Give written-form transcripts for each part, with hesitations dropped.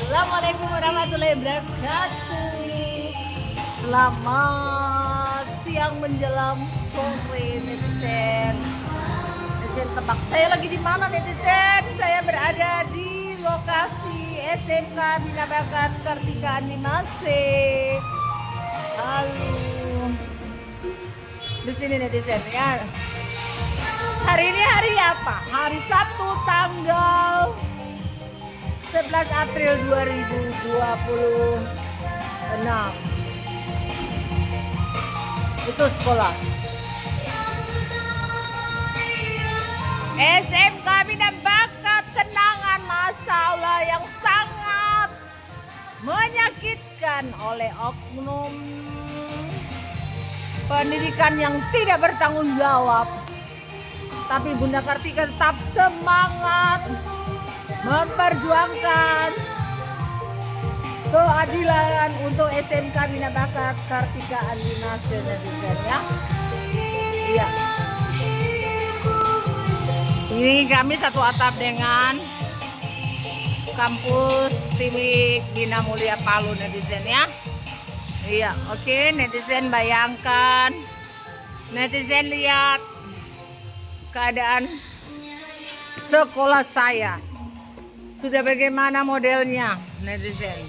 Assalamualaikum warahmatullahi wabarakatuh. Selamat siang menjelang sore netizen. Netizen tebak saya lagi di mana netizen? Saya berada di lokasi SMK Bina Bakat Kartika Animase. Halo. Di sini netizen ya. Hari ini hari apa? Hari Sabtu tanggal 11 April 2026. Itu sekolah SMK Bina Bakat Kenangan Masa Allah yang sangat menyakitkan oleh oknum pendidikan yang tidak bertanggung jawab. Tapi Bunda Kartika tetap semangat memperjuangkan keadilan untuk SMK Bina Bakat Kartika Animase netizen ya. Iya. Ini kami satu atap dengan kampus Timik Bina Mulia Palu netizen ya. Iya, oke netizen bayangkan, netizen lihat keadaan sekolah saya. Sudah bagaimana modelnya netizen?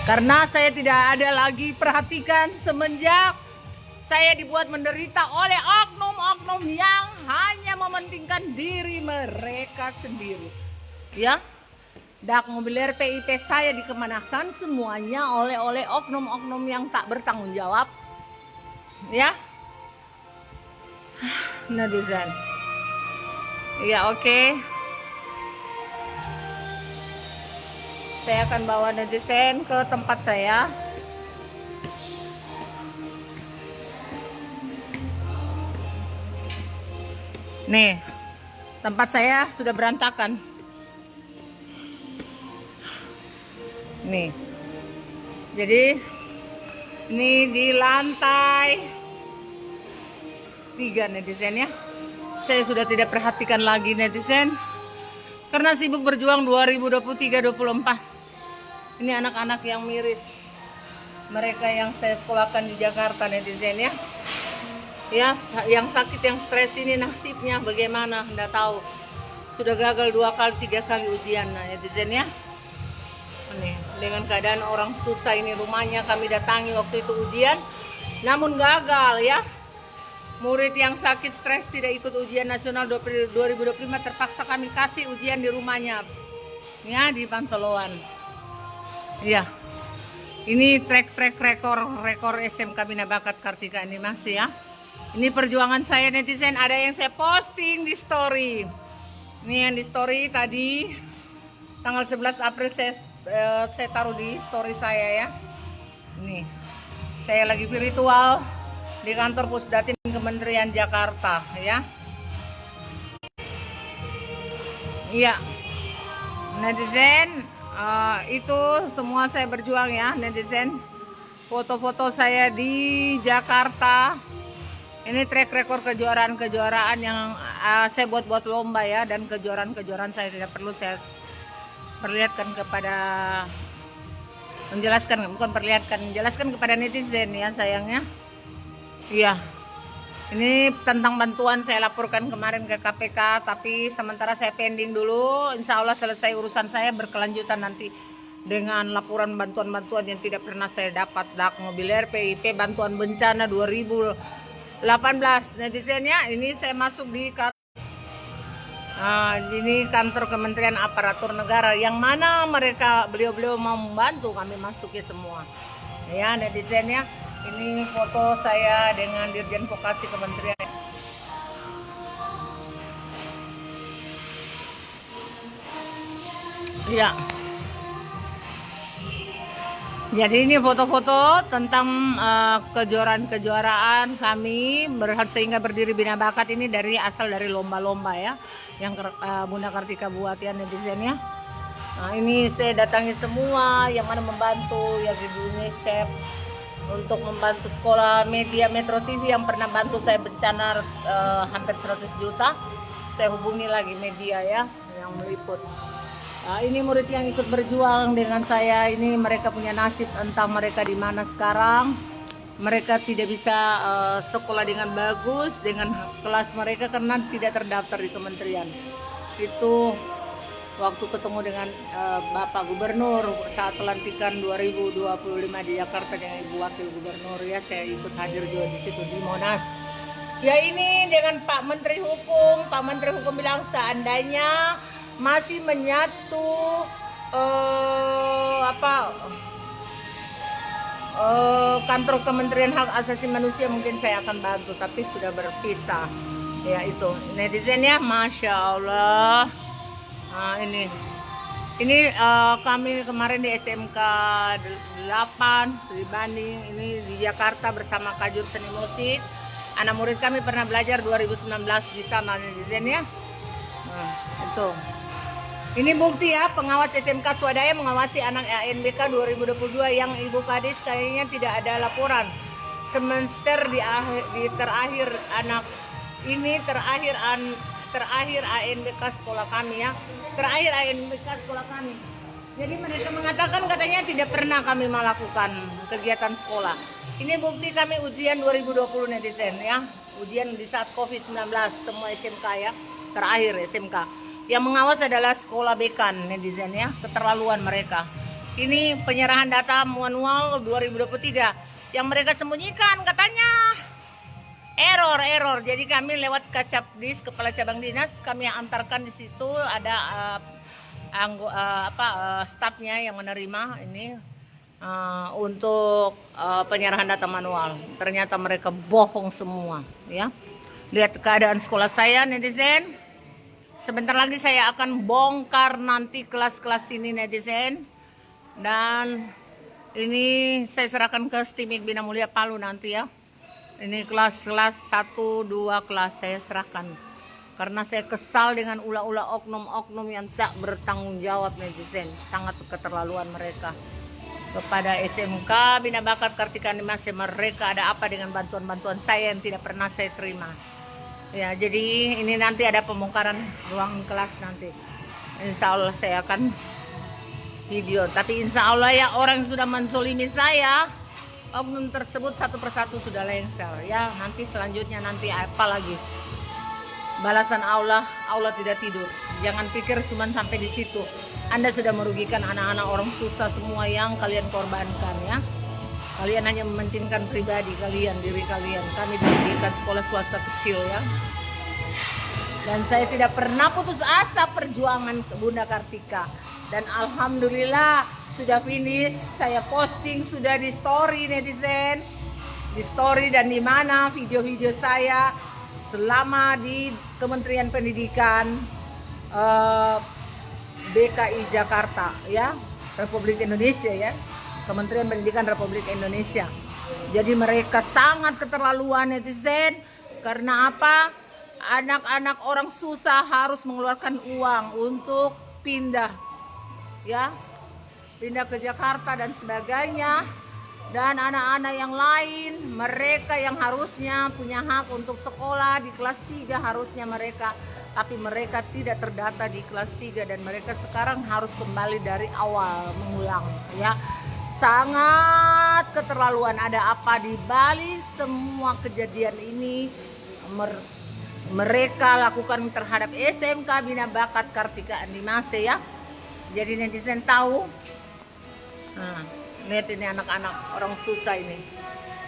Karena saya tidak ada lagi perhatikan semenjak saya dibuat menderita oleh oknum-oknum yang hanya mementingkan diri mereka sendiri. Ya, dak mobil RPIP saya dikemanakan semuanya oleh oknum-oknum yang tak bertanggung jawab. Ya, netizen. Ya oke. Saya akan bawa netizen ke tempat saya. Nih, tempat saya sudah berantakan. Nih. Jadi ini di lantai 3 netizen ya. Saya sudah tidak perhatikan lagi netizen karena sibuk berjuang 2023-24. Ini anak-anak yang miris, mereka yang saya sekolahkan di Jakarta netizen ya. Ya, yang sakit, yang stres ini nasibnya bagaimana? Nggak tahu. Sudah gagal 2 kali 3 kali ujian netizen ya. Nih, dengan keadaan orang susah ini rumahnya kami datangi waktu itu ujian, namun gagal ya. Murid yang sakit stres tidak ikut ujian nasional 2025 terpaksa kami kasih ujian di rumahnya ya, di Pantoloan. Ya, ini track rekor SMK Bina Bakat Kartika Animase ya. Ini perjuangan saya netizen, ada yang saya posting di story. Ini yang di story tadi tanggal 11 April saya taruh di story saya ya. Ini saya lagi virtual di kantor Pusdatin Kementerian Jakarta ya. Iya netizen, itu semua saya berjuang ya netizen. Foto-foto saya di Jakarta. Ini track record kejuaraan-kejuaraan yang saya buat lomba ya, dan kejuaraan-kejuaraan saya tidak perlu saya perlihatkan kepada, menjelaskan kepada netizen ya sayangnya. Iya, ini tentang bantuan saya laporkan kemarin ke KPK, tapi sementara saya pending dulu. Insya Allah selesai urusan saya berkelanjutan nanti dengan laporan bantuan-bantuan yang tidak pernah saya dapat. Dak mobil RPIP bantuan bencana 2018 netizennya. Ini saya masuk di ini kantor Kementerian Aparatur Negara, yang mana beliau mau membantu kami masuki semua ya netizennya. Ini foto saya dengan Dirjen Vokasi Kementerian. Ya. Jadi ini foto-foto tentang kejuaraan-kejuaraan kami sehingga berdiri Bina Bakat ini asal dari lomba-lomba ya, yang Bunda Kartika buat ya netizen ya. Nah ini saya datangi semua yang mana membantu ya, di UNICEF, untuk membantu sekolah media Metro TV yang pernah bantu saya bencana hampir 100 juta. Saya hubungi lagi media ya yang meliput. Ini murid yang ikut berjuang dengan saya ini, mereka punya nasib entah mereka di mana sekarang. Mereka tidak bisa sekolah dengan bagus dengan kelas mereka karena tidak terdaftar di kementerian. Itu waktu ketemu dengan Bapak Gubernur saat pelantikan 2025 di Jakarta dengan Ibu Wakil Gubernur, ya saya ikut hadir juga di situ di Monas. Ya ini dengan Pak Menteri Hukum bilang seandainya masih menyatu kantor Kementerian Hak Asasi Manusia mungkin saya akan bantu, tapi sudah berpisah. Ya itu netizen ya, Masya Allah. Nah, ini kami kemarin di SMK 8 Studi Banding ini di Jakarta bersama Kajur Seni Musik. Anak murid kami pernah belajar 2019 di sana netizen ya. Nah, itu. Ini bukti ya, pengawas SMK Swadaya mengawasi anak ANBK 2022 yang Ibu Kadis kayaknya tidak ada laporan. Semester terakhir anak ini terakhir ANBK sekolah kami ya. Terakhir ANBK sekolah kami. Jadi mereka mengatakan katanya tidak pernah kami melakukan kegiatan sekolah. Ini bukti kami ujian 2020 netizen ya. Ujian di saat Covid-19 semua SMK ya. Terakhir SMK. Yang mengawas adalah sekolah Bekan netizen ya, keterlaluan mereka. Ini penyerahan data manual 2023 yang mereka sembunyikan katanya error. Jadi kami lewat Kacabdis, kepala cabang dinas, kami yang antarkan di situ ada stafnya yang menerima ini untuk penyerahan data manual. Ternyata mereka bohong semua ya. Lihat keadaan sekolah saya netizen. Sebentar lagi saya akan bongkar nanti kelas-kelas ini netizen. Dan ini saya serahkan ke Stimik Bina Mulia Palu nanti ya. Ini kelas-kelas 1, 2 kelas saya serahkan. Karena saya kesal dengan ulah-ulah oknum-oknum yang tak bertanggung jawab netizen. Sangat keterlaluan mereka. Kepada SMK Bina Bakat Kartika Animasi, mereka ada apa dengan bantuan-bantuan saya yang tidak pernah saya terima. Ya, jadi ini nanti ada pembongkaran ruang kelas nanti. Insya Allah saya akan video. Tapi insya Allah ya, orang yang sudah mensolimi saya, oknum tersebut satu persatu sudah lengser. Ya, nanti selanjutnya nanti apa lagi? Balasan Allah tidak tidur. Jangan pikir cuma sampai di situ. Anda sudah merugikan anak-anak orang susah semua yang kalian korbankan ya. Kalian hanya mementingkan pribadi kalian, diri kalian. Kami diberikan sekolah swasta kecil ya. Dan saya tidak pernah putus asa perjuangan Bunda Kartika. Dan alhamdulillah sudah finish. Saya posting sudah di story netizen. Di story dan di mana video-video saya selama di Kementerian Pendidikan DKI Jakarta ya, Republik Indonesia ya. Kementerian Pendidikan Republik Indonesia. Jadi mereka sangat keterlaluan netizen. Karena apa? Anak-anak orang susah harus mengeluarkan uang untuk pindah. Ya. Pindah ke Jakarta dan sebagainya. Dan anak-anak yang lain, mereka yang harusnya punya hak untuk sekolah di kelas 3 harusnya mereka, tapi mereka tidak terdata di kelas 3 dan mereka sekarang harus kembali dari awal mengulang ya. Sangat keterlaluan. Ada apa di balik semua kejadian ini mereka lakukan terhadap SMK Bina Bakat Kartika Animase ya. Jadi netizen tahu. Nah, lihat ini anak-anak orang susah ini.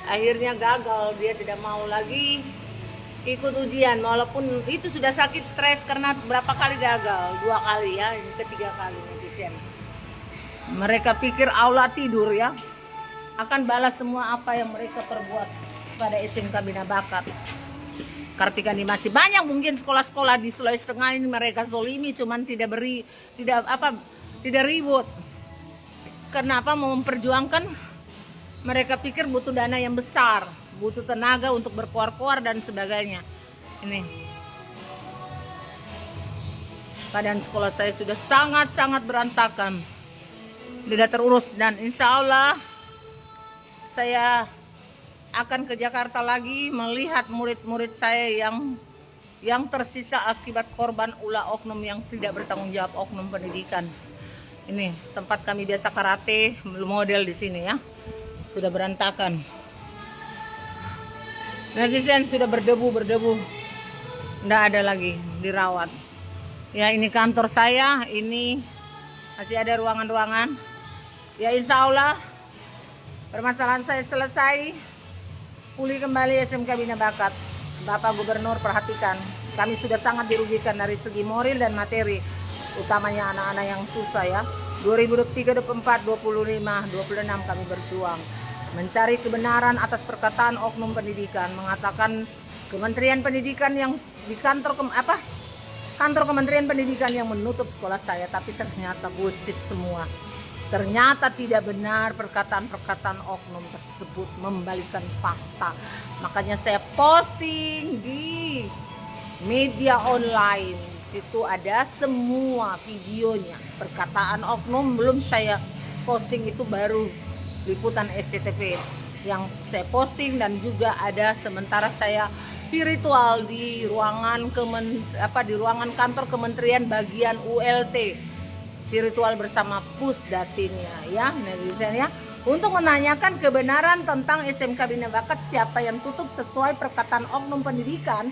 Akhirnya gagal, dia tidak mau lagi ikut ujian walaupun itu sudah sakit stres karena berapa kali gagal, 2 kali ya, ini ketiga kali netizen. Mereka pikir Allah tidur ya, akan balas semua apa yang mereka perbuat pada SMK Bina Bakat Kartika Animasi. Banyak mungkin sekolah-sekolah di Sulawesi Tengah ini mereka zolimi, cuman tidak ribut. Kenapa? Mau memperjuangkan, mereka pikir butuh dana yang besar, butuh tenaga untuk berkoar-koar dan sebagainya. Ini keadaan sekolah saya sudah sangat-sangat berantakan, tidak terurus. Dan insya Allah saya akan ke Jakarta lagi melihat murid-murid saya yang tersisa akibat korban ulah oknum yang tidak bertanggung jawab oknum pendidikan. Ini tempat kami biasa karate, model di sini ya. Sudah berantakan. Netizen sudah berdebu. Nggak ada lagi dirawat. Ya, ini kantor saya, ini masih ada ruangan-ruangan. Ya, insya Allah permasalahan saya selesai. Pulih kembali SMK Bina Bakat. Bapak Gubernur perhatikan, kami sudah sangat dirugikan dari segi moral dan materi, utamanya anak-anak yang susah ya. 2023, 24, 25, 26 kami berjuang mencari kebenaran atas perkataan oknum pendidikan, mengatakan Kementerian Pendidikan yang di kantor Kementerian Pendidikan yang menutup sekolah saya, tapi ternyata bullshit semua. Ternyata tidak benar perkataan-perkataan oknum tersebut, membalikkan fakta. Makanya saya posting di media online. Situ ada semua videonya. Perkataan oknum belum saya posting, itu baru liputan SCTV yang saya posting, dan juga ada sementara saya virtual di ruangan di ruangan kantor Kementerian bagian ULT. Virtual bersama Pusdatinnya ya, netizen ya, untuk menanyakan kebenaran tentang SMK Bina Bakat, siapa yang tutup sesuai perkataan oknum pendidikan.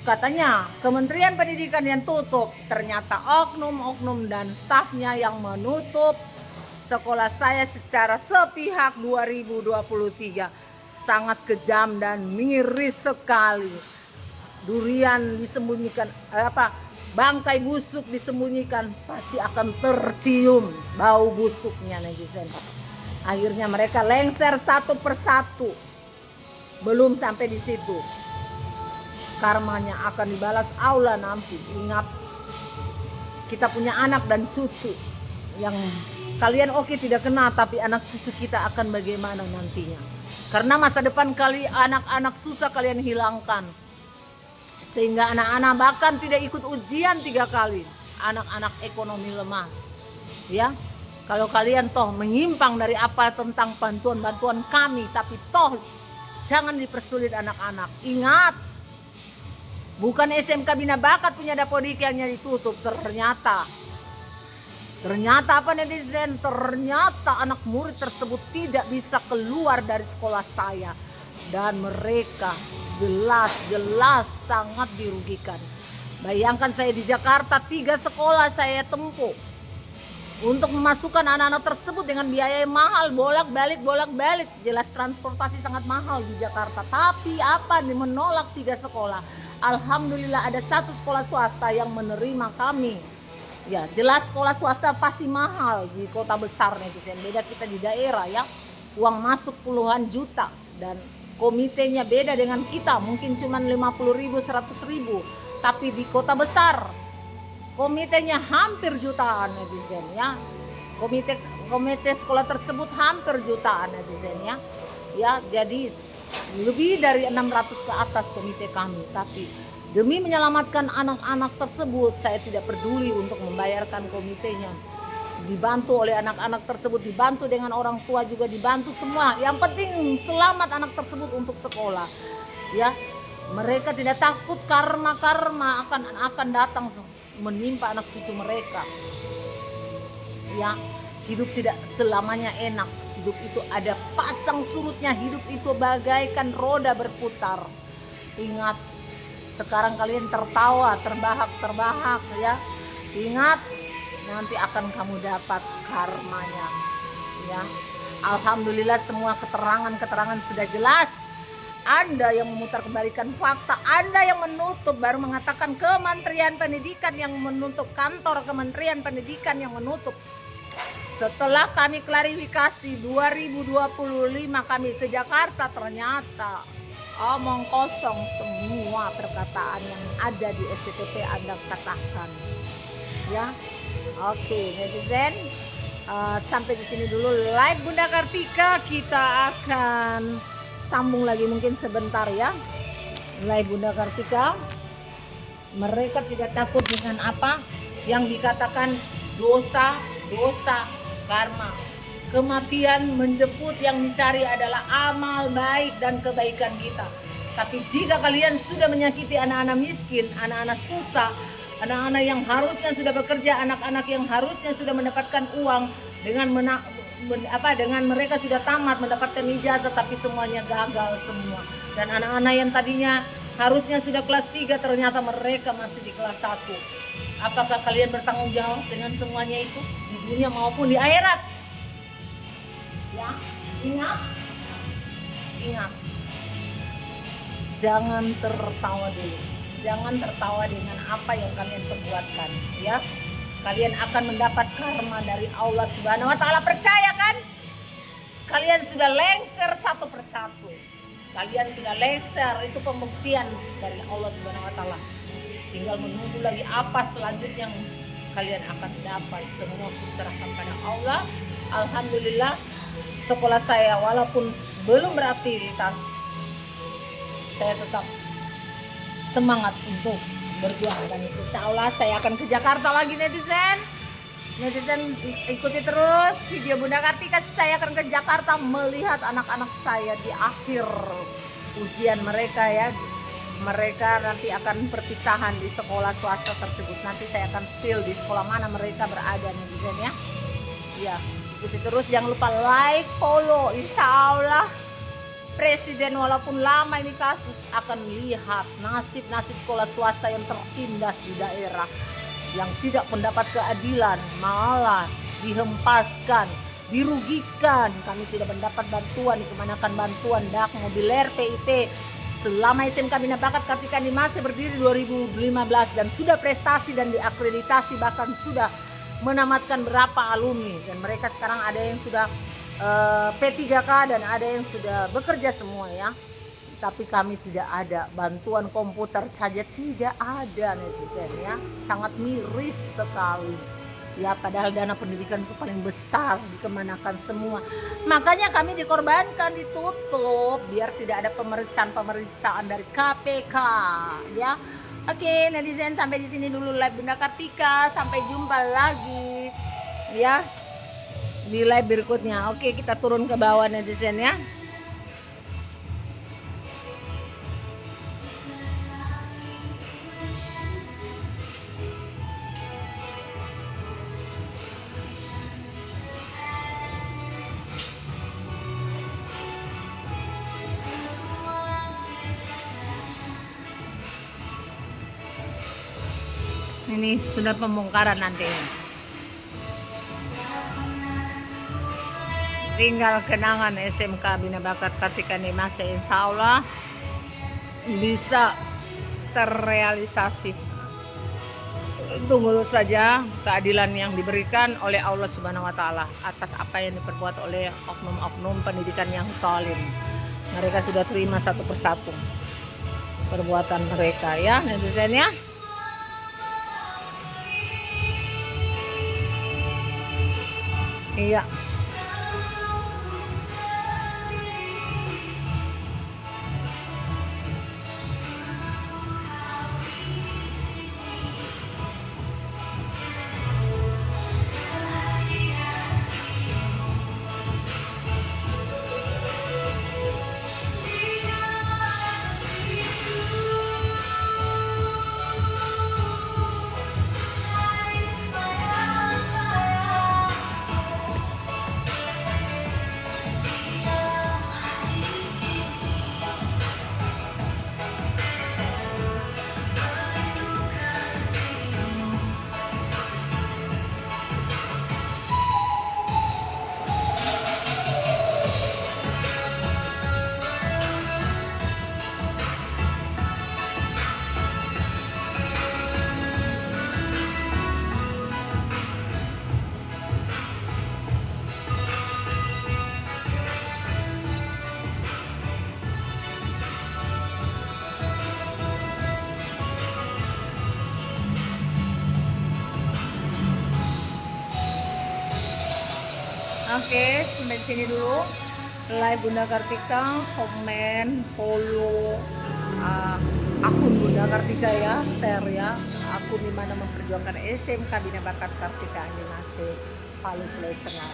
Katanya Kementerian Pendidikan yang tutup, ternyata oknum-oknum dan stafnya yang menutup sekolah saya secara sepihak 2023. Sangat kejam dan miris sekali. Durian disembunyikan, bangkai busuk disembunyikan, pasti akan tercium bau busuknya, netizen. Akhirnya mereka lengser satu persatu. Belum sampai di situ, karmanya akan dibalas Allah nanti. Ingat, kita punya anak dan cucu yang kalian tidak kena, tapi anak cucu kita akan bagaimana nantinya. Karena masa depan anak-anak susah kalian hilangkan. Sehingga anak-anak bahkan tidak ikut ujian 3 kali. Anak-anak ekonomi lemah. Ya, kalau kalian toh menyimpang dari apa tentang bantuan-bantuan kami, tapi toh jangan dipersulit anak-anak. Ingat, bukan SMK Bina Bakat punya Dapodik yang ditutup. Ternyata apa netizen? Ternyata anak murid tersebut tidak bisa keluar dari sekolah saya. Dan mereka jelas sangat dirugikan. Bayangkan saya di Jakarta 3 sekolah saya tempuh untuk memasukkan anak-anak tersebut dengan biaya yang mahal, bolak-balik. Jelas transportasi sangat mahal di Jakarta. Tapi menolak 3 sekolah. Alhamdulillah ada 1 sekolah swasta yang menerima kami. Ya, jelas sekolah swasta pasti mahal di kota besar, netizen. Beda kita di daerah ya. Uang masuk puluhan juta dan komitenya beda dengan kita, mungkin cuma 50.000, 100.000, tapi di kota besar komitenya hampir jutaan, netizen ya. Komite sekolah tersebut hampir jutaan, netizen ya. Ya, jadi lebih dari 600 ke atas komite kami, tapi demi menyelamatkan anak-anak tersebut saya tidak peduli untuk membayarkan komitenya. Dibantu oleh anak-anak tersebut, dibantu dengan orang tua juga, dibantu semua. Yang penting selamat anak tersebut untuk sekolah. Ya, mereka tidak takut karma akan datang menimpa anak cucu mereka. Ya, hidup tidak selamanya enak. Hidup itu ada pasang surutnya. Hidup itu bagaikan roda berputar. Ingat, sekarang kalian tertawa, terbahak ya. Ingat, nanti akan kamu dapat karmanya ya. Alhamdulillah semua keterangan sudah jelas. Anda yang memutar kembalikan fakta, Anda yang menutup, baru mengatakan Kementerian Pendidikan yang menutup, kantor Kementerian Pendidikan yang menutup. Setelah kami klarifikasi 2025 kami ke Jakarta, ternyata omong kosong semua perkataan yang ada di SCTV Anda katakan ya. Oke, netizen, sampai di sini dulu live Bunda Kartika. Kita akan sambung lagi mungkin sebentar ya. Live Bunda Kartika. Mereka tidak takut dengan apa yang dikatakan dosa karma. Kematian menjemput, yang dicari adalah amal baik dan kebaikan kita. Tapi jika kalian sudah menyakiti anak-anak miskin, anak-anak susah, anak-anak yang harusnya sudah bekerja, anak-anak yang harusnya sudah mendapatkan uang dengan dengan mereka sudah tamat mendapatkan ijazah, tapi semuanya gagal semua. Dan anak-anak yang tadinya harusnya sudah kelas 3 ternyata mereka masih di kelas 1. Apakah kalian bertanggung jawab dengan semuanya itu di dunia maupun di akhirat? Ya, ingat. Jangan tertawa dulu. Jangan tertawa dengan apa yang kalian perbuatkan, ya. Kalian akan mendapat karma dari Allah Subhanahu wa taala. Percaya kan? Kalian sudah lengser satu persatu. Kalian sudah lengser, itu pembuktian dari Allah Subhanahu wa taala. Tinggal menunggu lagi apa selanjutnya yang kalian akan dapat. Semua kuserahkan pada Allah. Alhamdulillah, sekolah saya walaupun belum beraktivitas, saya tetap semangat untuk berjuang, dan insya Allah saya akan ke Jakarta lagi. Netizen ikuti terus video Bunda Kartika. Saya akan ke Jakarta melihat anak-anak saya di akhir ujian mereka, ya. Mereka nanti akan perpisahan di sekolah swasta tersebut. Nanti saya akan spill di sekolah mana mereka berada, netizen, ya. Ya, ikuti terus, jangan lupa like, follow. Insya Allah Presiden walaupun lama ini kasus akan melihat nasib-nasib sekolah swasta yang tertindas di daerah, yang tidak mendapat keadilan, malah dihempaskan, dirugikan. Kami tidak mendapat bantuan, dikemanakan bantuan Dakmo, Biler, PIP. Selama SMK Bina Bakat Kartika ini masih berdiri 2015 dan sudah prestasi dan diakreditasi, bahkan sudah menamatkan berapa alumni, dan mereka sekarang ada yang sudah P3K dan ada yang sudah bekerja semua, ya. Tapi kami tidak ada bantuan komputer saja, tidak ada, netizen, ya. Sangat miris sekali, ya. Padahal dana pendidikan itu paling besar, dikemanakan semua. Makanya kami dikorbankan, ditutup biar tidak ada pemeriksaan dari KPK, ya. Oke, netizen, sampai di sini dulu live Bunda Kartika. Sampai jumpa lagi, ya, di live berikutnya. Oke, kita turun ke bawah, netizen, ya. Ini sudah pembongkaran nanti. Tinggal kenangan SMK Bina Bakat Kartika ini masih insya Allah bisa terrealisasi. Tunggu saja keadilan yang diberikan oleh Allah Subhanahu wa taala atas apa yang diperbuat oleh oknum-oknum pendidikan yang zalim. Mereka sudah terima satu persatu perbuatan mereka, ya, netizen, ya. Iya. Oke, sampai di sini dulu live Bunda Kartika. Komen, follow akun Bunda Kartika, ya, share, ya, akun dimana memperjuangkan SMK Bina Bakat Kartika ini masih Palu, Sulawesi Tengah.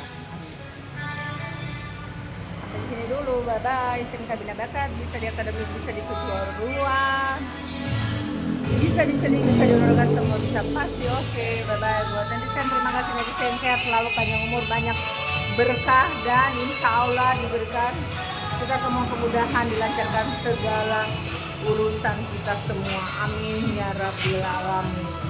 Sampai Dari sini dulu, bye bye. SMK Bina Bakat bisa di akademik, bisa di kejuaraan ruang, bisa di seni, bisa di olahraga, semua bisa pasti. Oke, bye bye buat netizen. Terima kasih netizen, sehat selalu, panjang umur, banyak berkah, dan insya Allah diberikan kita semua kemudahan, dilancarkan segala urusan kita semua. Amin ya rabbil alamin.